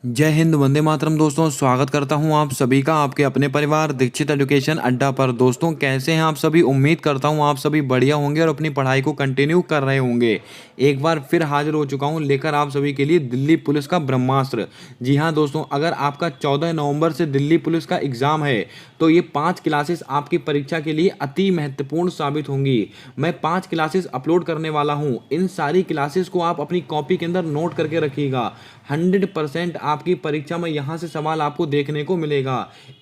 जय हिंद, वंदे मातरम। दोस्तों, स्वागत करता हूं आप सभी का आपके अपने परिवार दीक्षित एजुकेशन अड्डा पर। दोस्तों, कैसे हैं आप सभी? उम्मीद करता हूं आप सभी बढ़िया होंगे और अपनी पढ़ाई को कंटिन्यू कर रहे होंगे। एक बार फिर हाजिर हो चुका हूं लेकर आप सभी के लिए दिल्ली पुलिस का ब्रह्मास्त्र। जी हां दोस्तों, अगर आपका 14 नवंबर से दिल्ली पुलिस का एग्ज़ाम है तो ये 5 क्लासेस आपकी परीक्षा के लिए अति महत्वपूर्ण साबित होंगी। मैं 5 क्लासेस अपलोड करने वाला हूँ। इन सारी क्लासेस को आप अपनी कॉपी के अंदर नोट करके रखिएगा। 100% आपकी परीक्षा में यहाँ से सवाल आपको देखने को मिलेगा।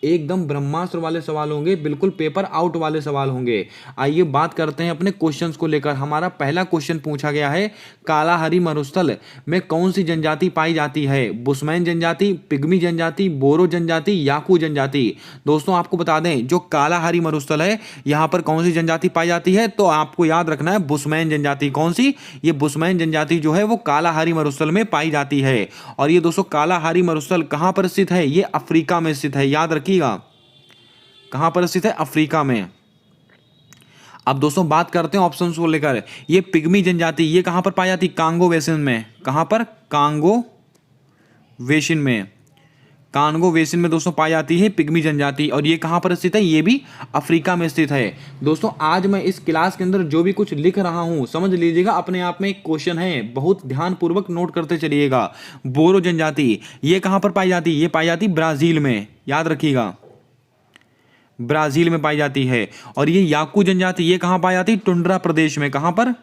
एकदम ब्रह्मास्त्र वाले सवाल होंगे, बिल्कुल पेपर आउट वाले सवाल होंगे। आइए बात करते हैं अपने क्वेश्चंस को लेकर। हमारा पहला क्वेश्चन पूछा गया है, कालाहरी मरुस्थल में कौन सी जनजाति पाई जाती है? बुशमैन जनजाति, पिग्मी जनजाति, बोरो जनजाति, याकू जनजाति। दोस्तों, आपको बता दें, जो कालाहरी मरुस्थल है यहाँ पर कौन सी जनजाति पाई जाती है? तो आपको याद रखना है बुशमैन जनजाति। कौन सी? ये बुशमैन जनजाति जो है वो कालाहरी मरुस्थल में पाई जाती है। और ये दोस्तों कालाहारी मरुस्थल कहां पर स्थित है? ये अफ्रीका में स्थित है, याद रखिएगा। कहां पर स्थित है? अफ्रीका में। अब दोस्तों बात करते हैं ऑप्शंस को लेकर। ये पिग्मी जनजाति ये कहां पर पाई जाती? कांगो बेसिन में। कहां पर? कांगो बेसिन में। कांगो बेसिन में दोस्तों पाई जाती है पिग्मी जनजाति। और ये कहां पर स्थित है? ये भी अफ्रीका में स्थित है। दोस्तों, आज मैं इस क्लास के अंदर जो भी कुछ लिख रहा हूं समझ लीजिएगा अपने आप में एक क्वेश्चन है, बहुत ध्यानपूर्वक नोट करते चलिएगा। बोरो जनजाति ये कहां पर पाई जाती? ये पाई जाती ब्राजील में, याद रखिएगा, ब्राजील में पाई जाती है। और ये याकू जनजाति ये कहां पाई जाती? टुंड्रा प्रदेश में। कहां पर?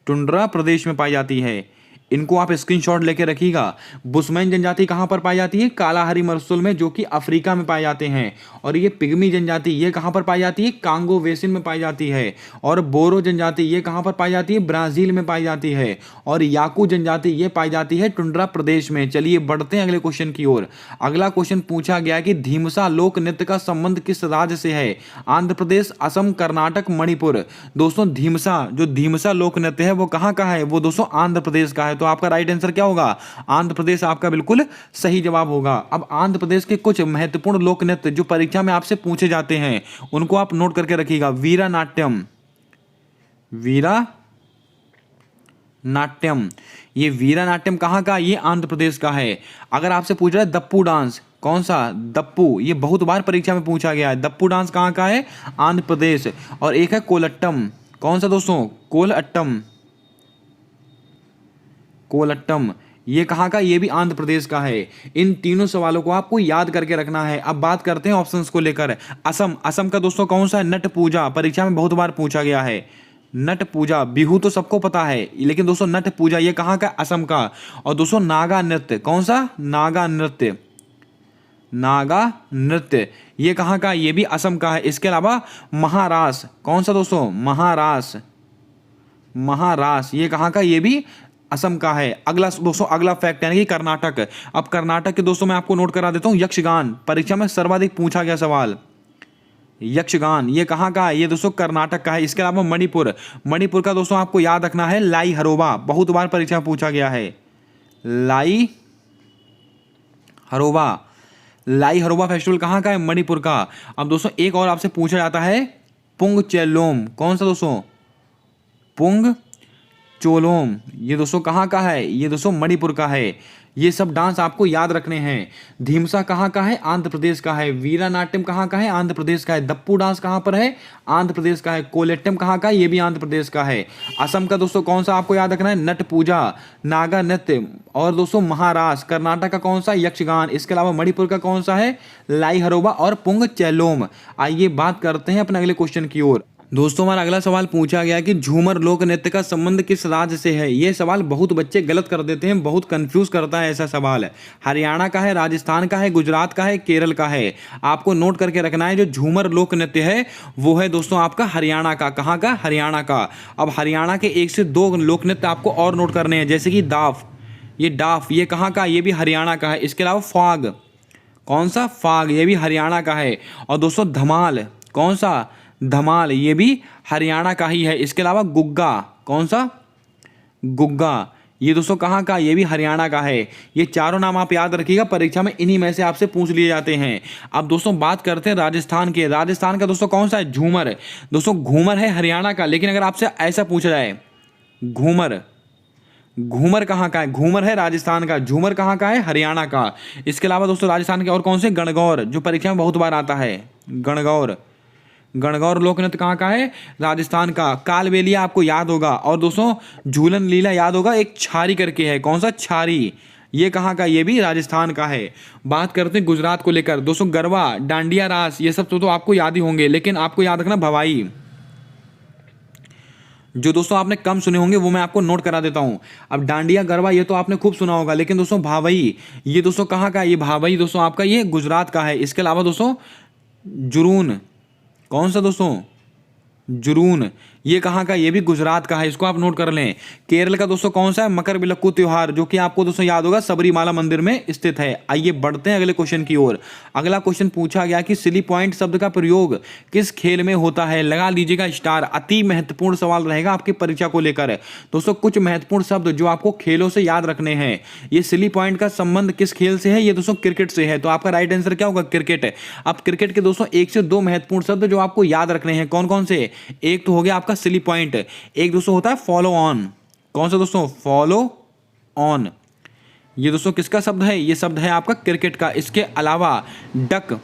टुंड्रा प्रदेश में पाई जाती है। इनको आप स्क्रीनशॉट लेके रखिएगा। बुशमैन जनजाति कहां पर पाई जाती है? कालाहारी मरुस्थल में, जो कि अफ्रीका में पाए जाते हैं। और ये पिग्मी जनजाति ये कहां पर पाई जाती है? कांगो बेसिन में पाई जाती है। और बोरो जनजाति ये कहां पर पाई जाती है? ब्राजील में पाई जाती है। और याकू जनजाति ये पाई जाती है टुंड्रा प्रदेश में। चलिए बढ़ते हैं अगले क्वेश्चन की ओर। अगला क्वेश्चन पूछा गया कि धीमसा लोक नृत्य का संबंध किस राज्य से है? आंध्र प्रदेश, असम, कर्नाटक, मणिपुर। दोस्तों, धीमसा लोक नृत्य है वो कहां का है? वो दोस्तों आंध्र प्रदेश का है। तो आपका राइट आंसर क्या होगा? आंध्र प्रदेश आपका बिल्कुल सही जवाब होगा। अब आंध्र प्रदेश के कुछ महत्वपूर्ण लोक नृत्य जो परीक्षा में आपसे पूछे जाते हैं उनको आप नोट करके रखिएगा। वीरा नाट्यम, वीरा नाट्यम, ये वीरा नाट्यम कहां का? ये आंध्र प्रदेश का है। अगर आपसे पूछ रहा है दप्पू डांस, कौन सा? दप्पू, ये बहुत बार परीक्षा में पूछा गया है। दप्पू डांस कहां का है? आंध्र प्रदेश। और एक है कोलट्टम, कौन सा दोस्तों? कोलअट्टम, कोलट्टम ये कहाँ का? ये भी आंध्र प्रदेश का है। इन तीनों सवालों को आपको याद करके रखना है। अब बात करते हैं ऑप्शंस को लेकर। असम का दोस्तों कौन सा है? नट पूजा, परीक्षा में बहुत बार पूछा गया है। नट पूजा, बिहू तो सबको पता है, लेकिन दोस्तों नट पूजा ये कहाँ का? असम का। और दोस्तों नागा नृत्य, कौन सा? नागा नृत्य, नागा नृत्य ये कहाँ का? ये भी असम का है। इसके अलावा महारास, कौन सा दोस्तों? महारास, महारास ये कहाँ का? ये भी असम का है। अगला दोस्तों अगला फैक्ट यानी कि कर्नाटक। अब कर्नाटक के दोस्तों मैं आपको नोट करा देता हूं। यक्षगान, परीक्षा में सर्वाधिक पूछा गया सवाल। यक्षगान ये कहाँ का है? ये दोस्तों कर्नाटक का है। इसके अलावा मणिपुर, मणिपुर का दोस्तों आपको याद रखना है लाई हरोबा, बहुत बार परीक्षा में पूछा गया है। लाई हरोबा, लाई हरोबा फेस्टिवल कहाँ का है? मणिपुर का। अब दोस्तों एक और आपसे पूछा जाता है पुंग चेलोम, कौन सा दोस्तों? पुंग चोलोम, ये दोस्तों कहाँ का है? ये दोस्तों मणिपुर का है। ये सब डांस आपको याद रखने हैं। धीमसा कहाँ का है? आंध्र प्रदेश का है। वीरा नाट्यम कहाँ का है? आंध्र प्रदेश का है। दप्पू डांस कहाँ पर है? आंध्र प्रदेश का है। कोलेट्टम कहाँ का है? ये भी आंध्र प्रदेश का है। असम का दोस्तों कौन सा आपको याद रखना है? नट पूजा, नागा नृत्य। और दोस्तों महाराष्ट्र, कर्नाटक का कौन सा? यक्षगान। इसके अलावा मणिपुर का कौन सा है? लाई हरोबा और पुंग चेलोम। आइए बात करते हैं अपने अगले क्वेश्चन की ओर। दोस्तों, हमारा अगला सवाल पूछा गया कि झूमर लोक नृत्य का संबंध किस राज्य से है? ये सवाल बहुत बच्चे गलत कर देते हैं, बहुत कंफ्यूज करता है ऐसा सवाल। हरियाणा का है, राजस्थान का है, गुजरात का है, केरल का है। आपको नोट करके रखना है जो झूमर लोक नृत्य है वो है दोस्तों आपका हरियाणा का। कहाँ का? हरियाणा का। अब हरियाणा के 1 से 2 लोक नृत्य आपको और नोट करने हैं, जैसे कि डाफ, ये डाफ ये कहाँ का? ये भी हरियाणा का है। इसके अलावा फाग, कौन सा? फाग ये भी हरियाणा का है। और दोस्तों धमाल, कौन सा? धमाल ये भी हरियाणा का ही है। इसके अलावा गुग्गा, कौन सा? गुग्गा ये दोस्तों कहाँ का? ये भी हरियाणा का है। ये चारों नाम आप याद रखिएगा, परीक्षा में इन्हीं में से आपसे पूछ लिए जाते हैं। अब दोस्तों बात करते हैं राजस्थान के। राजस्थान का दोस्तों कौन सा है? झूमर। दोस्तों घूमर है हरियाणा का, लेकिन अगर आपसे ऐसा पूछा जाए घूमर, घूमर कहाँ का है? घूमर है राजस्थान का। झूमर कहाँ का है? हरियाणा का। इसके अलावा दोस्तों राजस्थान के और कौन से? गणगौर, जो परीक्षा में बहुत बार आता है। गणगौर, गणगौर लोक नृत्य कहाँ का है? राजस्थान का। कालबेलिया आपको याद होगा। और दोस्तों झूलन लीला याद होगा, एक छारी करके है। कौन सा? छारी। ये कहाँ का? ये भी राजस्थान का है। बात करते हैं गुजरात को लेकर। दोस्तों गरबा, डांडिया रास, ये सब तो आपको याद ही होंगे, लेकिन आपको याद रखना भवाई। जो दोस्तों आपने कम सुने होंगे वो मैं आपको नोट करा देता हूं। अब डांडिया गरबा ये तो आपने खूब सुना होगा, लेकिन दोस्तों भावई, ये दोस्तों कहाँ का? ये भावई दोस्तों आपका ये गुजरात का है। इसके अलावा दोस्तों जुरून, कौन सा दोस्तों? जुरून, ये कहाँ का? ये भी गुजरात का है। इसको आप नोट कर लें। केरल का दोस्तों कौन सा है? मकर विलक्कू त्योहार, जो कि आपको दोस्तों याद होगा सबरीमाला मंदिर में स्थित है। आइए बढ़ते हैं अगले क्वेश्चन की ओर। अगला क्वेश्चन पूछा गया कि सिली पॉइंट शब्द का प्रयोग किस खेल में होता है? लगा लीजिएगा स्टार। अति महत्वपूर्ण सवाल रहेगा आपकी परीक्षा को लेकर। दोस्तों कुछ महत्वपूर्ण शब्द जो आपको खेलों से याद रखने हैं। ये सिली पॉइंट का संबंध किस खेल से है? ये दोस्तों क्रिकेट से है। तो आपका राइट आंसर क्या होगा? क्रिकेट। अब क्रिकेट के दोस्तों 1 से 2 महत्वपूर्ण शब्द जो आपको याद रखने हैं, कौन कौन से? एक तो हो गया आपका सिली पॉइंट, एक दोस्तों होता है फॉलो ऑन। कौन सा दोस्तों? Follow on. ये दोस्तों किसका शब्द है? ये शब्द है आपका क्रिकेट का। इसके अलावा डक,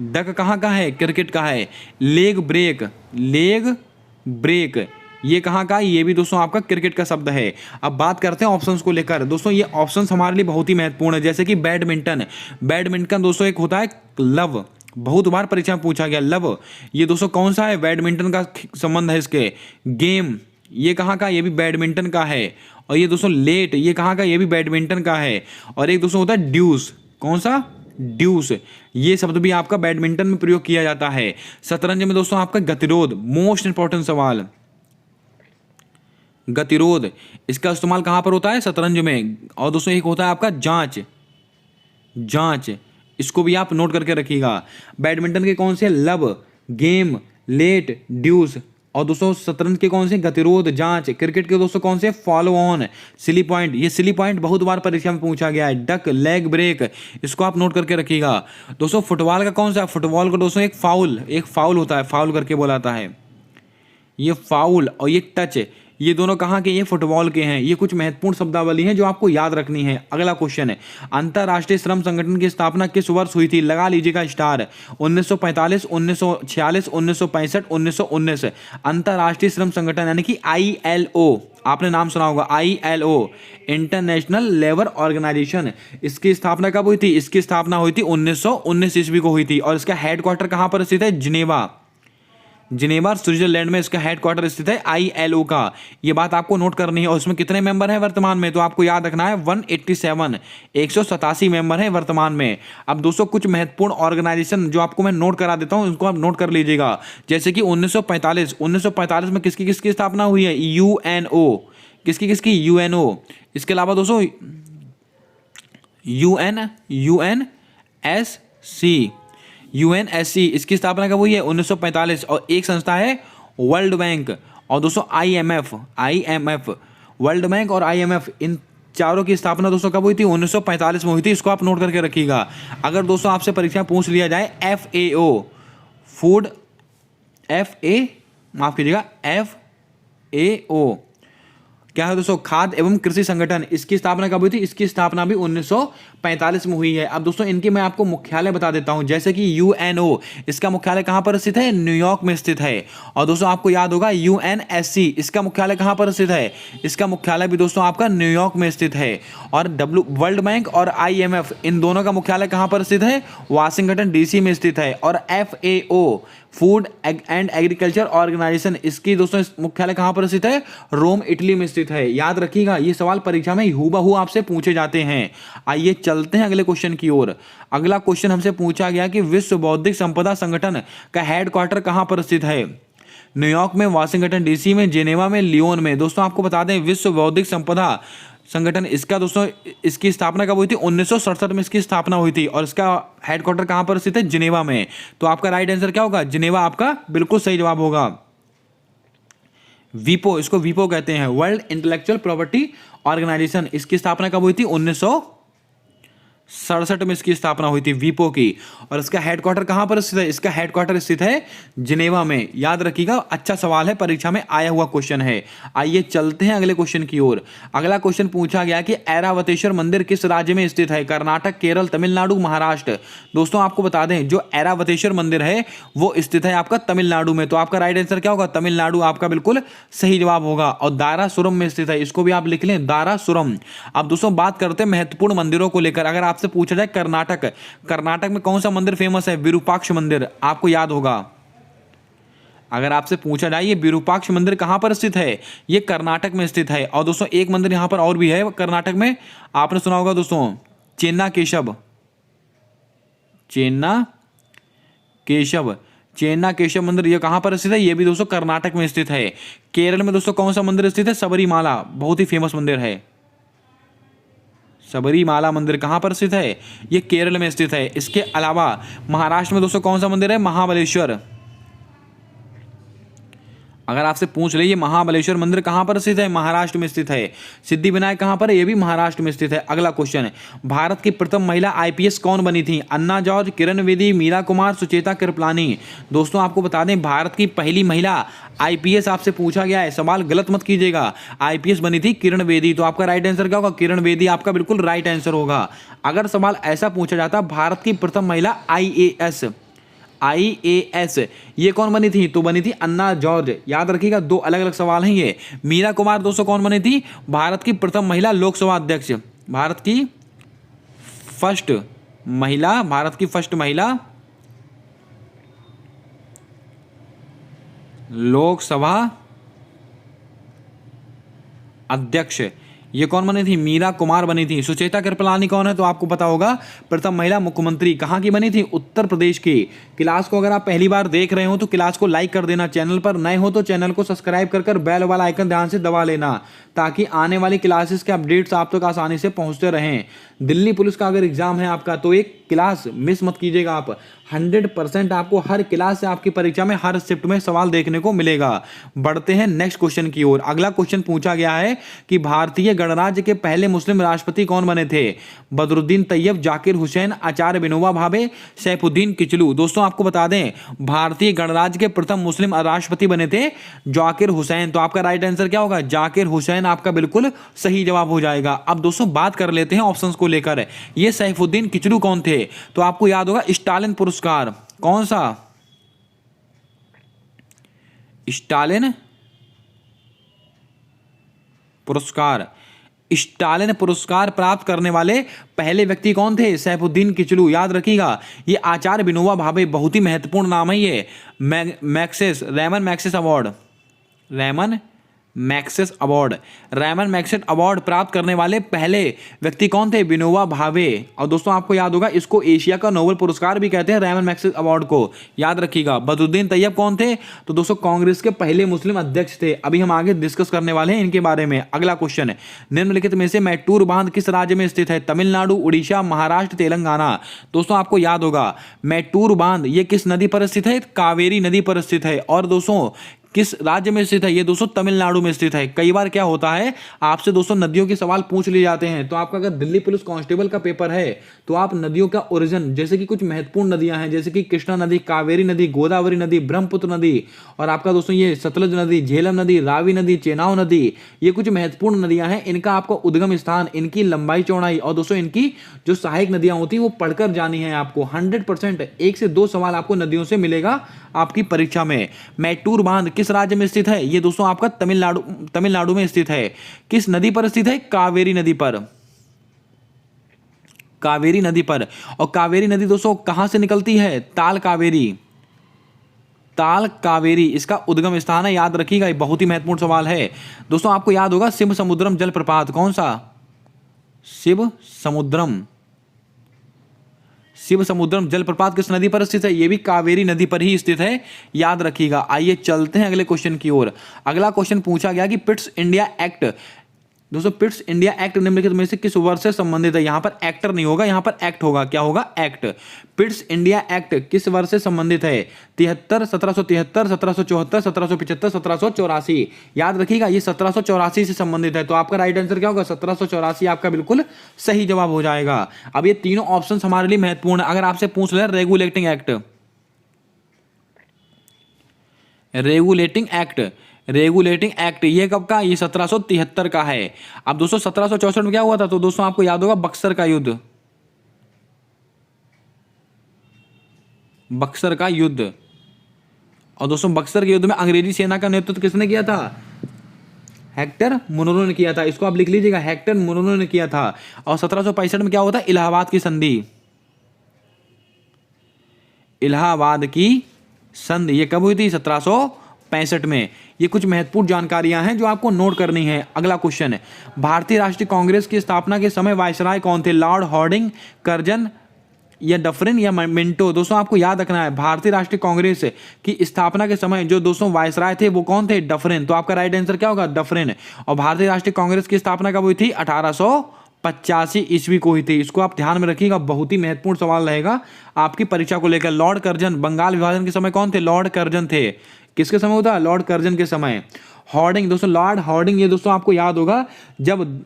डक कहां का है? क्रिकेट का है। लेग ब्रेक, लेग ब्रेक, ये कहां का? ये भी दोस्तों आपका क्रिकेट का शब्द है। अब बात करते हैं ऑप्शंस को लेकर। दोस्तों ये ऑप्शंस हमारे लिए बहुत ही महत्वपूर्ण है, जैसे कि बैडमिंटन। बैडमिंटन दोस्तों एक होता है लव, बहुत बार परीक्षा में पूछा गया लव। ये दोस्तों कौन सा है? बैडमिंटन का संबंध है इसके। गेम, ये कहाँ का? ये भी बैडमिंटन का है। और ये दोस्तों लेट, ये कहाँ का? ये भी बैडमिंटन का है। और एक दोस्तों होता है ड्यूस, कौन सा? ड्यूस। ये शब्द भी आपका बैडमिंटन में प्रयोग किया जाता है। शतरंज में दोस्तों आपका गतिरोध, मोस्ट इंपॉर्टेंट सवाल, गतिरोध, इसका इस्तेमाल कहाँ पर होता है? शतरंज में। और दोस्तों एक होता है आपका जांच, जांच, इसको भी आप नोट करके रखिएगा। बैडमिंटन के कौन से? Love, game, let, deuce. और दोस्तों शतरंज के कौन से? गतिरोध, जांच। क्रिकेट के दोस्तों कौन से? Follow on, silly point. ये सिली पॉइंट बहुत बार परीक्षा में पूछा गया है। डक, लेग ब्रेक, इसको आप नोट करके रखिएगा। दोस्तों फुटबॉल का कौन सा? फुटबॉल का दोस्तों एक फाउल, एक फाउल होता है, फाउल करके बोलाता है। ये फाउल और ये टच, ये दोनों कहाँ के? ये फुटबॉल के हैं। ये कुछ महत्वपूर्ण शब्दावली हैं जो आपको याद रखनी है। अगला क्वेश्चन है, अंतर्राष्ट्रीय श्रम संगठन की स्थापना किस वर्ष हुई थी? लगा लीजिएगा स्टार। 1945, 1946, 1965, 1919। अंतर्राष्ट्रीय श्रम संगठन यानी कि ILO, आपने नाम सुना होगा ILO, इंटरनेशनल लेबर ऑर्गेनाइजेशन। इसकी स्थापना कब हुई थी? इसकी स्थापना हुई थी 1919 ईस्वी को हुई थी। और इसका हेडक्वार्टर कहाँ पर स्थित है? जिनेवा, जिनेवा स्विट्जरलैंड में इसका हेडक्वार्टर स्थित है ILO का। ये बात आपको नोट करनी है। और इसमें कितने मेंबर हैं वर्तमान में? तो आपको याद रखना है 187, 187 मेंबर हैं वर्तमान में। अब दोस्तों कुछ महत्वपूर्ण ऑर्गेनाइजेशन जो आपको मैं नोट करा देता हूं, उनको आप नोट कर लीजिएगा। जैसे कि 1945 में किसकी किसकी स्थापना हुई है? UNO, किसकी किसकी? UNO। इसके अलावा दोस्तों UNSC, इसकी स्थापना कब हुई है? 1945। और एक संस्था है वर्ल्ड बैंक। और दोस्तों IMF, वर्ल्ड बैंक और IMF, इन चारों की स्थापना दोस्तों कब हुई थी? 1945 में हुई थी। इसको आप नोट करके रखिएगा। अगर दोस्तों आपसे परीक्षा पूछ लिया जाए FAO, फूड, माफ कीजिएगा, FAO क्या है दोस्तों? खाद्य एवं कृषि संगठन। इसकी स्थापना कब हुई थी? इसकी स्थापना भी 1945 में हुई है। अब दोस्तों इनके मैं आपको मुख्यालय बता देता हूं। जैसे कि UNO, इसका मुख्यालय कहां पर स्थित है? न्यूयॉर्क में स्थित है। और दोस्तों आपको याद होगा UNSC, इसका मुख्यालय कहां पर स्थित है? इसका मुख्यालय भी दोस्तों आपका न्यूयॉर्क में स्थित है। और वर्ल्ड बैंक और IMF, इन दोनों का मुख्यालय कहां पर स्थित है? वाशिंगटन DC में स्थित है। और FAO, food and agriculture organisation, इसकी दोस्तों मुख्यालय कहां पर स्थित है? रोम, इटली में स्थित है। याद रखिएगा, ये सवाल परीक्षा में हूबहू आपसे पूछे जाते हैं। आइए चलते हैं अगले क्वेश्चन की ओर। अगला क्वेश्चन हमसे पूछा गया कि विश्व बौद्धिक संपदा संगठन का हेडक्वार्टर कहां पर स्थित है? न्यूयॉर्क में, वाशिंगटन DC में, जेनेवा में, लियोन में। दोस्तों आपको बता दें विश्व बौद्धिक संपदा संगठन, इसका दोस्तों इसकी स्थापना कब हुई थी? 1967 में इसकी स्थापना हुई थी। और इसका हेडक्वार्टर कहां पर स्थित है? जिनेवा में। तो आपका राइट आंसर क्या होगा? जिनेवा आपका बिल्कुल सही जवाब होगा। वीपो, इसको वीपो कहते हैं, वर्ल्ड इंटेलेक्चुअल प्रॉपर्टी ऑर्गेनाइजेशन। इसकी स्थापना कब हुई थी? 1967 में इसकी स्थापना हुई थी वीपो की। और इसका हेडक्वार्टर कहाँ पर स्थित है? इसका हेडक्वार्टर स्थित है जिनेवा में। याद रखिएगा, अच्छा सवाल है, परीक्षा में आया हुआ क्वेश्चन है। आइए चलते हैं अगले क्वेश्चन की ओर। अगला क्वेश्चन पूछा गया कि ऐरावतेश्वर मंदिर किस राज्य में स्थित है? कर्नाटक, केरल, तमिलनाडु, महाराष्ट्र। दोस्तों आपको बता दें, जो ऐरावतेश्वर मंदिर है वो स्थित है आपका तमिलनाडु में। तो आपका राइट आंसर क्या होगा? तमिलनाडु आपका बिल्कुल सही जवाब होगा। और दारासुरम में स्थित है, इसको भी आप लिख लें, दारासुरम। अब दोस्तों बात करते हैं महत्वपूर्ण मंदिरों को लेकर। अगर आपसे पूछा जाए कर्नाटक, कर्नाटक में कौन सा मंदिर फेमस है? विरूपाक्ष मंदिर, आपको याद होगा। अगर आपसे पूछा जाए ये विरूपाक्ष मंदिर कहां पर स्थित है? ये कर्नाटक में स्थित है। और दोस्तों एक मंदिर यहां पर और भी है कर्नाटक में, आपने सुना होगा दोस्तों, चेन्ना केशव। चेन्ना केशव, चेन्ना केशव मंदिर, ये कहां पर स्थित है? ये भी दोस्तों कर्नाटक में स्थित है। केरल में दोस्तों कौन सा मंदिर स्थित है? सबरीमाला, बहुत ही फेमस मंदिर है। सबरीमाला मंदिर कहां पर स्थित है? ये केरल में स्थित है। इसके अलावा महाराष्ट्र में दोस्तों कौन सा मंदिर है? महाबलेश्वर। अगर आपसे पूछ ले ये महाबलेश्वर मंदिर कहां पर स्थित है? महाराष्ट्र में स्थित है। सिद्धिविनायक कहां पर है? ये भी महाराष्ट्र में स्थित है। अगला क्वेश्चन है, भारत की प्रथम महिला आईपीएस कौन बनी थी? अन्ना जॉर्ज, किरण बेदी, मीरा कुमार, सुचेता कृपलानी। दोस्तों आपको बता दें, भारत की पहली महिला आईपीएस आपसे पूछा गया है, सवाल गलत मत कीजिएगा। आईपीएस बनी थी किरण बेदी। तो आपका राइट आंसर क्या होगा? किरण बेदी आपका बिल्कुल राइट आंसर होगा। अगर सवाल ऐसा पूछा जाता, भारत की प्रथम महिला आईएएस, आईएएस ये कौन बनी थी? तो बनी थी अन्ना जॉर्ज। याद रखिएगा, दो अलग अलग सवाल हैं ये। मीरा कुमार दोस्तों कौन बनी थी? भारत की प्रथम महिला लोकसभा अध्यक्ष, भारत की फर्स्ट महिला, भारत की फर्स्ट महिला लोकसभा अध्यक्ष, ये कौन बनी थी? मीरा कुमार बनी थी। सुचेता कृपलानी कौन है? तो आपको पता होगा, प्रथम महिला मुख्यमंत्री। कहाँ की बनी थी? उत्तर प्रदेश की। क्लास को अगर आप पहली बार देख रहे हो तो क्लास को लाइक कर देना, चैनल पर नए हो तो चैनल को सब्सक्राइब कर बेल वाला आइकन ध्यान से दबा लेना, ताकि आने वाली क्लासेस के अपडेट्स आप तक आसानी से पहुंचते रहें। दिल्ली पुलिस का अगर एग्जाम है आपका तो एक क्लास मिस मत कीजिएगा आप। 100% आपको हर क्लास से आपकी परीक्षा में हर शिफ्ट में सवाल देखने को मिलेगा। बढ़ते हैं नेक्स्ट क्वेश्चन की ओर। अगला क्वेश्चन पूछा गया है कि भारतीय गणराज्य के पहले मुस्लिम राष्ट्रपति कौन बने थे? बदरुद्दीन तैयब, जाकिर हुसैन, आचार्य विनोबा भावे, सैफुद्दीन किचलू। दोस्तों आपको बता दें, भारतीय गणराज्य के प्रथम मुस्लिम राष्ट्रपति बने थे जाकिर हुसैन। तो आपका राइट आंसर क्या होगा? जाकिर हुसैन आपका बिल्कुल सही जवाब हो जाएगा। अब दोस्तों बात कर लेते हैं ऑप्शंस को लेकर। ये सैफुद्दीन किचलू कौन थे? तो आपको याद होगा स्टालिन पुरस्कार, कौन सा? स्टालिन पुरस्कार। स्टालिन पुरस्कार प्राप्त करने वाले पहले व्यक्ति कौन थे? सैफुद्दीन किचलू। याद रखिएगा, ये आचार्य विनोबा भावे, बहुत ही महत्वपूर्ण नाम है ये। Magsaysay, Ramon Magsaysay award, Ramon Magsaysay award, Ramon Magsaysay award प्राप्त करने वाले पहले व्यक्ति कौन थे? विनोबा भावे। और दोस्तों आपको याद होगा, इसको एशिया का नोबेल पुरस्कार भी कहते हैं, रेमन मैक्सेस अवार्ड को। याद रखिएगा। बदरुद्दीन तैयब कौन थे? तो दोस्तों कांग्रेस के पहले मुस्लिम अध्यक्ष थे। अभी हम आगे डिस्कस करने वाले हैं इनके बारे में। अगला क्वेश्चन है, निम्नलिखित में से मैटूर बांध किस राज्य में स्थित है? तमिलनाडु, उड़ीसा, महाराष्ट्र, तेलंगाना। दोस्तों आपको याद होगा, मैटूर बांध ये किस नदी पर स्थित है? कावेरी नदी पर स्थित है। और दोस्तों किस राज्य में स्थित है? ये दोस्तों तमिलनाडु में स्थित है। कई बार क्या होता है, आपसे दोस्तों नदियों के सवाल पूछ लिए जाते हैं, तो आपका अगर दिल्ली पुलिस कांस्टेबल का पेपर है तो आप नदियों का ओरिजिन, जैसे कि कुछ महत्वपूर्ण नदियां हैं, जैसे कि कृष्णा नदी, कावेरी नदी, गोदावरी नदी, ब्रह्मपुत्र नदी, और आपका दोस्तों ये सतलज नदी, झेलम नदी, रावी नदी, चेनाब नदी, ये कुछ महत्वपूर्ण नदियां हैं। इनका आपको उद्गम स्थान, इनकी लंबाई चौड़ाई और दोस्तों इनकी जो सहायक नदियां होती हैं वो पढ़कर जानी है आपको। 100% 1 से 2 सवाल आपको नदियों से मिलेगा आपकी परीक्षा में। मैटूर बांध किस राज्य में स्थित है? ये दोस्तों आपका तमिलनाडु में स्थित है। किस नदी पर स्थित है? कावेरी नदी पर, कावेरी नदी पर। और कावेरी नदी दोस्तों कहां से निकलती है? ताल कावेरी, ताल कावेरी इसका उद्गम स्थान है। याद रखिएगा, ये बहुत ही महत्वपूर्ण सवाल है। दोस्तों आपको याद होगा शिव समुद्रम जलप्रपात, कौन सा? शिव समुद्रम, शिव समुद्रम जलप्रपात किस नदी पर स्थित है? ये भी कावेरी नदी पर ही स्थित है। याद रखिएगा। आइए चलते हैं अगले क्वेश्चन की ओर। अगला क्वेश्चन पूछा गया कि पिट्स इंडिया एक्ट दोस्तों पिट्स इंडिया एक्ट निम्नलिखित में से किस वर्ष से संबंधित है? यहां पर एक्टर नहीं होगा, यहां पर एक्ट होगा। क्या होगा? एक्ट। पिट्स इंडिया एक्ट किस वर्ष से संबंधित है? 73, 1773, 1774, 1775, 1784। याद रखिएगा ये 1784 से संबंधित है। तो आपका राइट आंसर क्या होगा? 1784 आपका बिल्कुल सही जवाब हो जाएगा। अब ये तीनों ऑप्शन हमारे लिए महत्वपूर्ण है। अगर आपसे पूछ ले regulating act, regulating act, regulating act ये कब का? ये 1773 का है। अब दोस्तों 1764 में क्या हुआ था? तो दोस्तों आपको याद होगा बक्सर का युद्ध, बक्सर का युद्ध। और दोस्तों बक्सर के युद्ध में अंग्रेजी सेना का नेतृत्व किसने किया था? हेक्टर मुनरो ने किया था। इसको आप लिख लीजिएगा, हेक्टर मुनरो ने किया था। और 1765 में क्या हुआ था? इलाहाबाद की संधि, इलाहाबाद की संधि ये कब हुई थी? 1765 में। ये कुछ महत्वपूर्ण जानकारियां हैं जो आपको नोट करनी है। अगला क्वेश्चन है, भारतीय राष्ट्रीय कांग्रेस की स्थापना के समय वायसराय कौन थे? लॉर्ड हार्डिंग, कर्जन या डफरिन या मिंटो? दोस्तों आपको याद रखना है, भारतीय राष्ट्रीय कांग्रेस की स्थापना के समय जो दोस्तों वायसराय थे वो कौन थे? डफरिन। तो आपका राइट आंसर क्या होगा? डफरिन। और भारतीय राष्ट्रीय कांग्रेस की स्थापना कब हुई थी? 1885 ईस्वी को हुई थी। इसको आप ध्यान में रखिएगा, बहुत ही महत्वपूर्ण सवाल रहेगा आपकी परीक्षा को लेकर। लॉर्ड कर्जन बंगाल विभाजन के समय कौन थे? लॉर्ड कर्जन थे। किसके समय होता? लॉर्ड कर्जन के समय। हार्डिंग, दोस्तों लॉर्ड हार्डिंग ये दोस्तों आपको याद होगा जब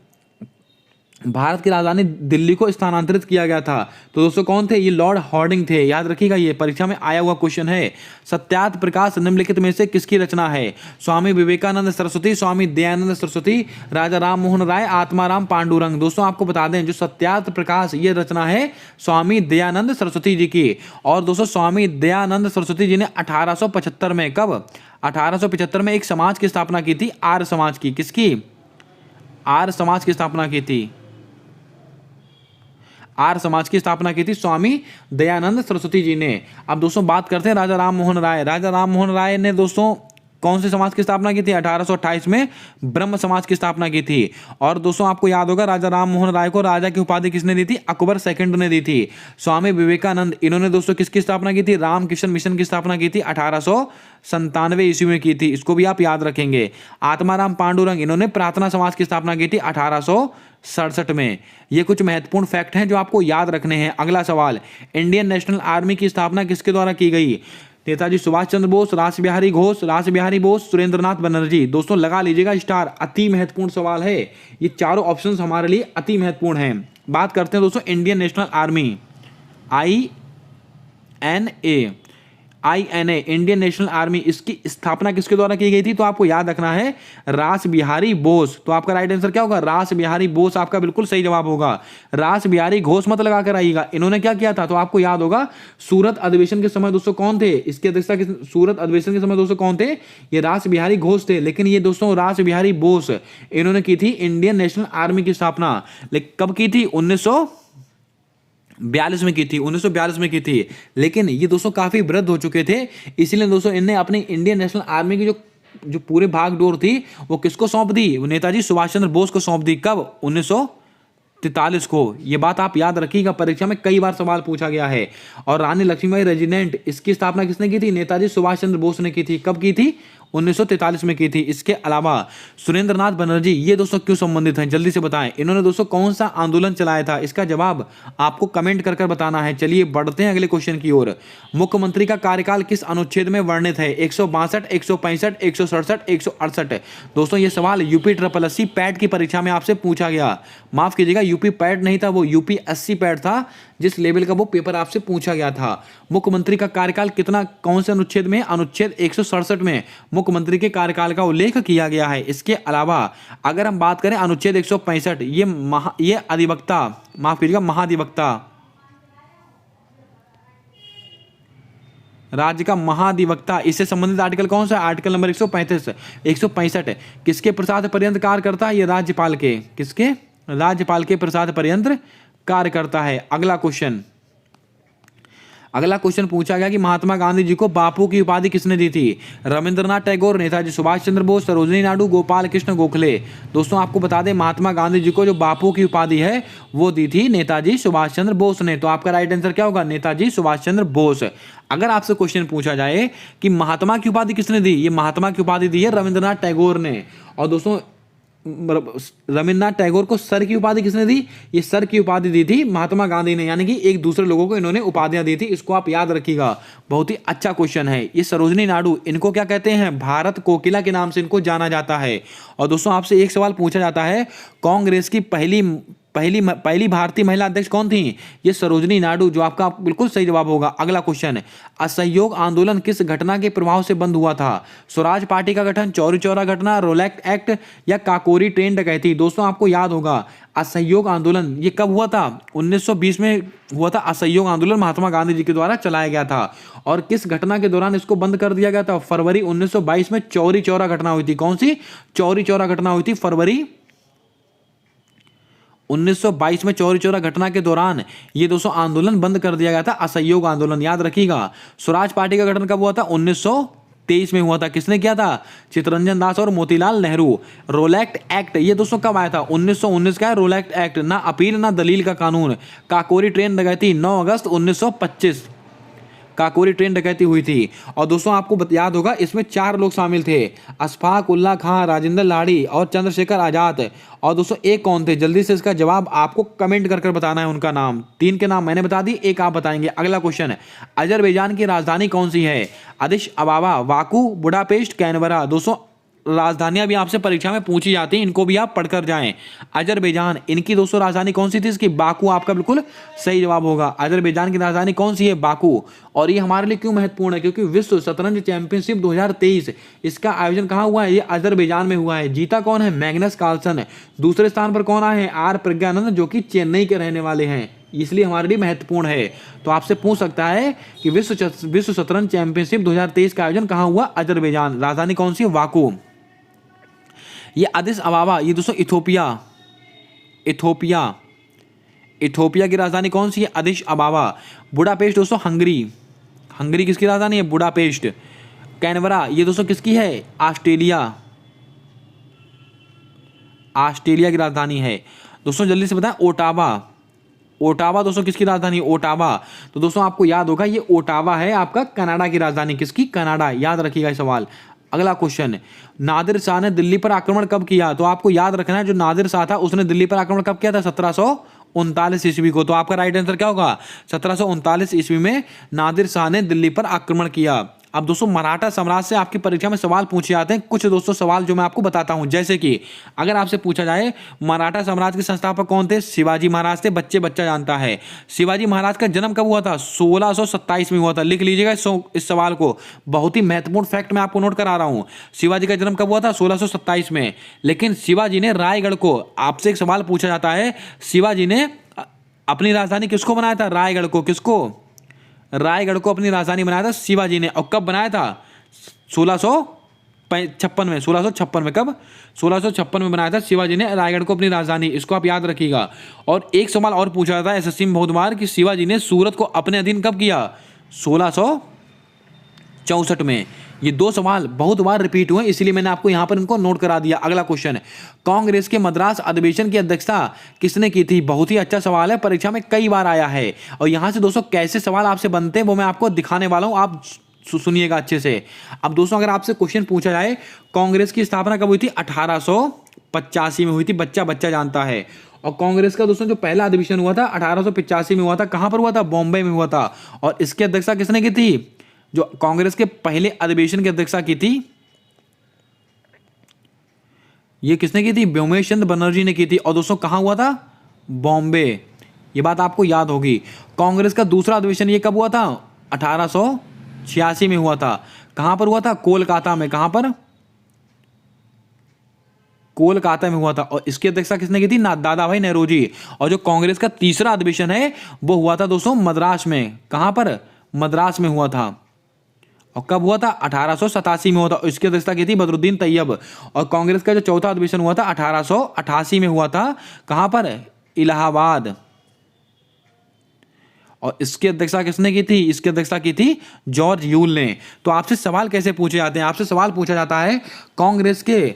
भारत की राजधानी दिल्ली को स्थानांतरित किया गया था। तो दोस्तों कौन थे? ये लॉर्ड हार्डिंग थे। याद रखिएगा, ये परीक्षा में आया हुआ क्वेश्चन है। सत्यार्थ प्रकाश निम्नलिखित में से किसकी रचना है? स्वामी विवेकानंद सरस्वती, स्वामी दयानंद सरस्वती, राजा राम मोहन राय, आत्माराम पांडुरंग? दोस्तों आपको बता दें जो सत्यार्थ प्रकाश ये रचना है स्वामी दयानंद सरस्वती जी की। और दोस्तों स्वामी दयानंद सरस्वती जी ने 1875 में, कब? 1875 में एक समाज की स्थापना की थी, आर्य समाज की। किसकी? आर्य समाज की स्थापना की थी। आर्य समाज की स्थापना की थी स्वामी दयानंद सरस्वती जी ने। अब दोस्तों बात करते हैं राजा राम मोहन राय। राजा राम मोहन राय ने दोस्तों कौन से समाज की स्थापना की थी? 1828 में ब्रह्म समाज की स्थापना की थी। और दोस्तों आपको याद होगा राजा राम मोहन राय को राजा की उपाधि किसने दी थी? अकबर सेकंड ने दी थी। स्वामी विवेकानंद इन्होंने दोस्तों किसकी स्थापना की थी? रामकृष्ण मिशन की स्थापना की थी, 1897 ईस्वी में की थी। इसको भी आप याद रखेंगे। आत्माराम पांडुरंग इन्होंने प्रार्थना समाज की स्थापना की थी 1867 में। ये कुछ महत्वपूर्ण फैक्ट हैं जो आपको याद रखने हैं। अगला सवाल, इंडियन नेशनल आर्मी की स्थापना किसके द्वारा की गई? नेताजी सुभाष चंद्र बोस, रास बिहारी घोष, रास बिहारी बोस, सुरेंद्रनाथ बनर्जी? दोस्तों लगा लीजिएगा स्टार, अति महत्वपूर्ण सवाल है। ये चारों ऑप्शंस हमारे लिए अति महत्वपूर्ण हैं। बात करते हैं दोस्तों Indian national army, INA, Indian national army, इसकी स्थापना किसके द्वारा की गई थी? तो आपको याद रखना है रास बिहारी बोस। तो आपका राइट आंसर क्या होगा? रास बिहारी बोस आपका बिल्कुल सही जवाब होगा। रास बिहारी घोष मत लगा कर आइएगा। इन्होंने क्या किया था? तो आपको याद होगा सूरत अधिवेशन के समय दोस्तों कौन थे इसकी अध्यक्षता? सूरत अधिवेशन के समय दोस्तों कौन थे? ये रास बिहारी घोष थे। लेकिन ये दोस्तों रास बिहारी बोस इन्होंने की थी इंडियन नेशनल आर्मी की स्थापना। लेकिन कब की थी? 1942 में की थी, 1942 में की थी। लेकिन ये दोस्तों काफी वृद्ध हो चुके थे, इसलिए दोस्तों इनने अपनी इंडियन नेशनल आर्मी की जो पूरे भागडोर थी वो किसको सौंप दी? वो नेताजी सुभाष चंद्र बोस को सौंप दी। कब? 1943 को। ये बात आप याद रखिएगा, परीक्षा में कई बार सवाल पूछा गया है। और रानी लक्ष्मीबाई रेजिडेंट, इसकी स्थापना किसने की थी? नेताजी सुभाष चंद्र बोस ने की थी। कब की थी? 1943 में की थी। इसके अलावा सुरेंद्रनाथ बनर्जी ये दोस्तों क्यों संबंधित हैं? जल्दी से बताएं। इन्होंने दोस्तों कौन सा आंदोलन चलाया था? इसका जवाब आपको कमेंट कर कर बताना है। चलिए बढ़ते हैं अगले क्वेश्चन की ओर। मुख्यमंत्री का कार्यकाल किस अनुच्छेद में वर्णित है? 162, 165, 167, 168? दोस्तों ये सवाल यूपी SSSC पैट की परीक्षा में आपसे पूछा गया। माफ कीजिएगा, यूपी पैट नहीं था, वो UPSC पैट था, जिस लेवल का वो पेपर आपसे पूछा गया था। मुख्यमंत्री का कार्यकाल कितना, कौन से अनुच्छेद में? अनुच्छेद 167 में मुख्यमंत्री के कार्यकाल का उल्लेख किया गया है। इसके अलावा अगर हम बात करें अनुच्छेद 165, ये अधिवक्ता, माफ कीजिएगा महाधिवक्ता, राज्य का महाधिवक्ता, इससे संबंधित आर्टिकल कौन सा? आर्टिकल नंबर 165 किसके प्रसाद पर्यंत कार्य करता है? ये राज्यपाल के, किसके? राज्यपाल के प्रसाद पर्यंत कार्य करता है। अगला क्वेश्चन पूछा गया कि महात्मा गांधी जी को बापू की उपाधि किसने दी थी? रविंद्रनाथ टैगोर, नेताजी सुभाष चंद्र बोस, सरोजिनी नायडू, गोपाल कृष्ण गोखले? दोस्तों आपको बता दें महात्मा गांधी जी को जो बापू की उपाधि है वो दी थी नेताजी सुभाष चंद्र बोस ने। तो आपका राइट आंसर क्या होगा? नेताजी सुभाष चंद्र बोस। अगर आपसे क्वेश्चन पूछा जाए कि महात्मा की उपाधि किसने दी? ये महात्मा की उपाधि दी है रविंद्रनाथ टैगोर ने। और दोस्तों रविन्द्रनाथ टैगोर को सर की उपाधि किसने दी? ये सर की उपाधि दी थी महात्मा गांधी ने, यानी कि एक दूसरे लोगों को इन्होंने उपाधियां दी थी। इसको आप याद रखिएगा, बहुत ही अच्छा क्वेश्चन है। ये सरोजनी नायडू, इनको क्या कहते हैं? भारत कोकिला के नाम से इनको जाना जाता है। और दोस्तों आपसे एक सवाल पूछा जाता है, कांग्रेस की पहली भारतीय महिला अध्यक्ष कौन थी? ये सरोजनी नायडू, जो आपका बिल्कुल सही जवाब होगा। अगला क्वेश्चन, असहयोग आंदोलन किस घटना के प्रभाव से बंद हुआ था? स्वराज पार्टी का गठन, चौरी चौरा घटना, रोलैक्ट एक्ट या काकोरी ट्रेन डकैती? दोस्तों आपको याद होगा, असहयोग आंदोलन ये कब हुआ था? 1920 में हुआ था। असहयोग आंदोलन महात्मा गांधी जी के द्वारा चलाया गया था। और किस घटना के दौरान इसको बंद कर दिया गया था? फरवरी 1922 में चौरी चौरा घटना हुई थी। कौन सी? चौरी चौरा घटना हुई थी फरवरी 1922 में। चौरी चौरा घटना के दौरान ये दोस्तों आंदोलन बंद कर दिया गया था, असहयोग आंदोलन, याद रखिएगा। स्वराज पार्टी का गठन कब हुआ था? 1923 में हुआ था। किसने किया था? चित्तरंजन दास और मोतीलाल नेहरू। रोलैक्ट एक्ट ये दोस्तों कब आया था? 1919 का है रोलैक्ट एक्ट। ना अपील ना दलील का कानून। काकोरी ट्रेन डकैती 9 अगस्त 1925, काकोरी ट्रेन डकैती हुई थी। और दोस्तों आपको याद होगा, इसमें 4 लोग शामिल थे, अशफाक उल्ला खां, राजेंद्र लाड़ी और चंद्रशेखर आजाद। और दोस्तों एक कौन थे? जल्दी से इसका जवाब आपको कमेंट कर बताना है उनका नाम। 3 के नाम मैंने बता दी, एक आप बताएंगे। अगला क्वेश्चन है, अजरबैजान की राजधानी कौन सी है? अदिश अबाबा, बाकू, बुडापेस्ट, कैनबरा? दोस्तों राजधानियां भी आपसे परीक्षा में पूछी जाती हैं, इनको भी आप पढ़कर जाएं। अजरबैजान, इनकी दोस्तों राजधानी कौन सी थी? इसकी बाकू आपका बिल्कुल सही जवाब होगा। अजरबैजान की राजधानी कौन सी है? बाकू। और ये हमारे लिए क्यों महत्वपूर्ण है? क्योंकि विश्व शतरंज चैंपियनशिप 2023 इसका आयोजन कहाँ हुआ है? ये अजरबैजान में हुआ है। जीता कौन है? Magnus Carlsen. दूसरे स्थान पर कौन आए हैं? आर प्रज्ञानंद, जो कि चेन्नई के रहने वाले हैं, इसलिए हमारे लिए महत्वपूर्ण है। तो आपसे पूछ सकता है कि विश्व शतरंज चैंपियनशिप 2023 का आयोजन कहाँ हुआ? अजरबैजान। राजधानी कौन सी है? बाकू। ये अदिस अबाबा, ये दोस्तों इथोपिया की राजधानी कौन सी है? अदिस अबाबा। बुडापेस्ट दोस्तों हंगरी किसकी राजधानी है? बुडापेस्ट। कैनबरा ये दोस्तों किसकी है? ऑस्ट्रेलिया की राजधानी है। दोस्तों जल्दी से बताएं, ओटावा दोस्तों किसकी राजधानी है? ओटावा। तो दोस्तों आपको याद होगा, ये ओटावा है आपका कनाडा की राजधानी। किसकी? कनाडा। याद रखिएगा ये सवाल। अगला क्वेश्चन, नादिर शाह ने दिल्ली पर आक्रमण कब किया? तो आपको याद रखना है, जो नादिर शाह था उसने दिल्ली पर आक्रमण कब किया था? 1739 ईस्वी को। तो आपका राइट आंसर क्या होगा? 1739 ईस्वी में नादिर शाह ने दिल्ली पर आक्रमण किया। अब दोस्तों मराठा साम्राज्य से आपकी परीक्षा में सवाल पूछे जाते हैं। कुछ दोस्तों सवाल जो मैं आपको बताता हूं, जैसे कि अगर आपसे पूछा जाए मराठा साम्राज्य के संस्थापक कौन थे? शिवाजी महाराज थे। बच्चा जानता है। शिवाजी महाराज का जन्म कब हुआ था? 1627 में हुआ था। लिख लीजिएगा इस सवाल को, बहुत ही महत्वपूर्ण फैक्ट मैं आपको नोट करा रहा हूं। शिवाजी का जन्म कब हुआ था? 1627 में। लेकिन शिवाजी ने रायगढ़ को, आपसे एक सवाल पूछा जाता है, शिवाजी ने अपनी राजधानी किसको बनाया था? रायगढ़ को। किसको? रायगढ़ को अपनी राजधानी बनाया था शिवाजी ने। और कब बनाया था? 1656 में। 1656 में। कब? 1656 में बनाया था शिवाजी ने रायगढ़ को अपनी राजधानी। इसको आप याद रखिएगा। और एक सवाल और पूछा जाता है एसएससी में बहुत बार कि शिवाजी ने सूरत को अपने अधीन कब किया? 1664 में। ये 2 सवाल बहुत बार रिपीट हुए, इसलिए मैंने आपको यहां पर इनको नोट करा दिया। अगला क्वेश्चन, कांग्रेस के मद्रास अधिवेशन की अध्यक्षता किसने की थी? बहुत ही अच्छा सवाल है, परीक्षा में कई बार आया है। और यहां से दोस्तों कैसे सवाल आपसे बनते हैं वो मैं आपको दिखाने वाला हूं, आप सुनिएगा अच्छे से। अब दोस्तों अगर आपसे क्वेश्चन पूछा जाए, कांग्रेस की स्थापना कब हुई थी? 1885 में हुई थी। बच्चा जानता है। और कांग्रेस का दोस्तों जो पहला अधिवेशन हुआ था 1885 में हुआ था। कहां पर हुआ था? बॉम्बे में हुआ था। और इसकी अध्यक्षता किसने की थी? जो कांग्रेस के पहले अधिवेशन की अध्यक्षता की थी, ये किसने की थी? व्योमेश चंद्र बनर्जी ने की थी। और दोस्तों कहां हुआ था? बॉम्बे। ये बात आपको याद होगी। कांग्रेस का दूसरा अधिवेशन ये कब हुआ था? 1886 में हुआ था। कहां पर हुआ था? कोलकाता में। कहां पर? कोलकाता में हुआ था। और इसकी अध्यक्षता किसने की थी? दादा भाई नेहरूजी। और जो कांग्रेस का तीसरा अधिवेशन है वो हुआ था दोस्तों मद्रास में। कहां पर? मद्रास में हुआ था। और कब हुआ था? 1887 में हुआ था। इसकी अध्यक्षता की थी बदरुद्दीन तैयब। और कांग्रेस का जो चौथा अधिवेशन हुआ था 1888 में हुआ था। कहां पर? इलाहाबाद। और इसकी अध्यक्षता किसने की थी? इसकी अध्यक्षता की थी जॉर्ज यूल ने। तो आपसे सवाल कैसे पूछे जाते हैं? आपसे सवाल पूछा जाता है कांग्रेस के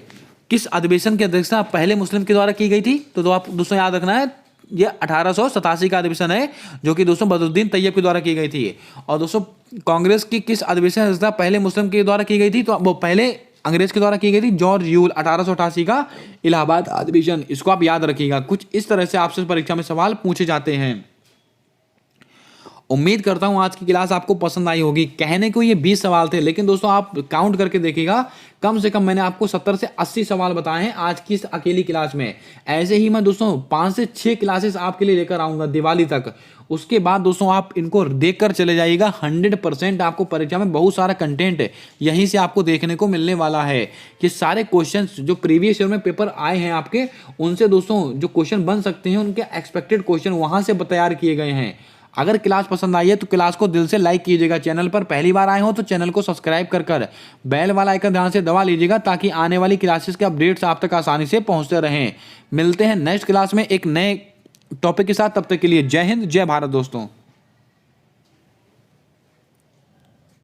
किस अधिवेशन की अध्यक्षता पहले मुस्लिम के द्वारा की गई थी? तो आप दोस्तों याद रखना है, ये 1887 का अधिवेशन है, जो कि दोस्तों बदरुद्दीन तैयब के द्वारा की गई थी। और दोस्तों कांग्रेस की किस अधिवेशन पहले मुस्लिम के द्वारा की गई थी? तो वो पहले अंग्रेज के द्वारा की गई थी, जॉर्ज यूल 1888 का इलाहाबाद अधिवेशन। इसको आप याद रखिएगा, कुछ इस तरह से आपसे परीक्षा में सवाल पूछे जाते हैं। उम्मीद करता हूं आज की क्लास आपको पसंद आई होगी। कहने को ये 20 सवाल थे, लेकिन दोस्तों आप काउंट करके देखिएगा, कम से कम मैंने आपको 70 से 80 सवाल बताए हैं आज की इस अकेली क्लास में। ऐसे ही मैं दोस्तों 5 से 6 क्लासेस आपके लिए लेकर आऊंगा दिवाली तक। उसके बाद दोस्तों आप इनको देखकर चले जाइएगा, 100% आपको परीक्षा में बहुत सारा कंटेंट यहीं से आपको देखने को मिलने वाला है। कि सारे क्वेश्चंस जो प्रीवियस ईयर में पेपर आए हैं आपके, उनसे दोस्तों जो क्वेश्चन बन सकते हैं, उनके एक्सपेक्टेड क्वेश्चन वहां से तैयार किए गए हैं। अगर क्लास पसंद आई है तो क्लास को दिल से लाइक कीजिएगा। चैनल पर पहली बार आए हो तो चैनल को सब्सक्राइब कर बेल वाला आइकन ध्यान से दबा लीजिएगा, ताकि आने वाली क्लासेस के अपडेट्स आप तक आसानी से पहुंचते रहें। मिलते हैं नेक्स्ट क्लास में एक नए टॉपिक के साथ, तब तक के लिए जय हिंद जय भारत दोस्तों।